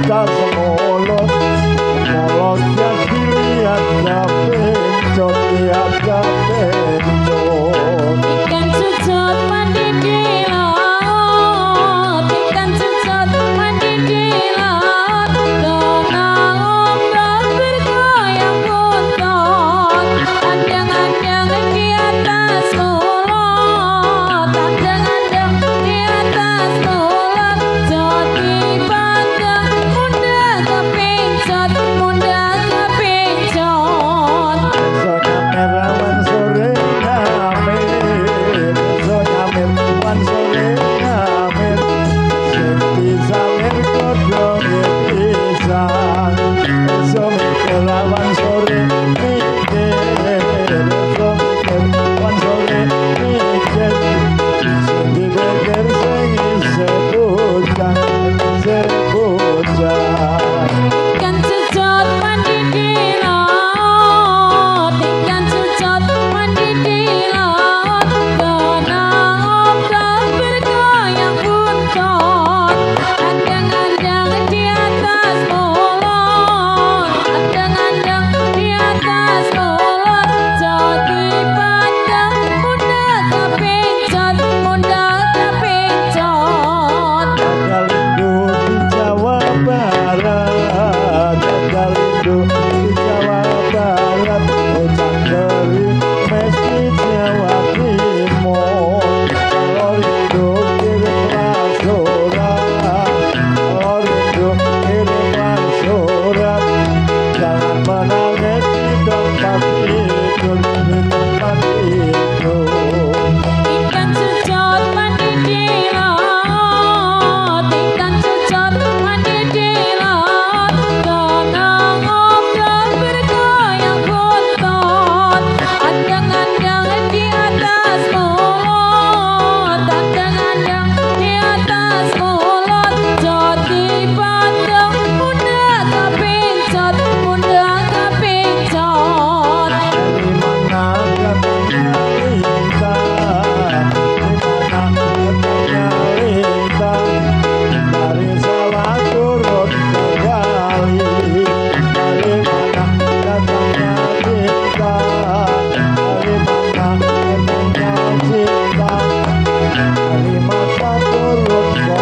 atas mulut mulut yang dilihat kepencot lihat kepencot ikan cucut mandi di laut ikan cucut mandi di laut dengan ombak bergoyang buntut adang-adang di atas mulut adang-adang di atas mulut jadi bandeng mudah kepencot mudah kepencot Zonya merawan sore ngamen Zonya merawan sore ngamen Senti samir kodong pisang Zonya merawan sore mikir Zonya merawan sore mikir Senti beker sengi sebujang sebujang ikan cucut mandi di laut ikan cucut mandi di laut dengan ombak bergoyang buntut adang-adang di atas mulut adang-adang di atas mulut jadi bandeng mudah kepencot mudah kepencot Gagal di Jawa Barat Gagal di Jawa Barat Ujang dari mesti Jawa Timur Kalau rindu kirimlah surat Kalau rindu kirimlah surat Jangan menangis di tempat tidur Di tempat tidur ikan cucut mandi di laut ikan cucut mandi di laut dengan ombak bergoyang buntut adang-adang di atas mulut adang-adang di atas mulut jadi bandeng mudah kepencot mudah kepencot Dari mana katanya Lita Dari sawah turun ke kali Dari mana katanya Lita Dari mana katanya cinta Dari mata turun ke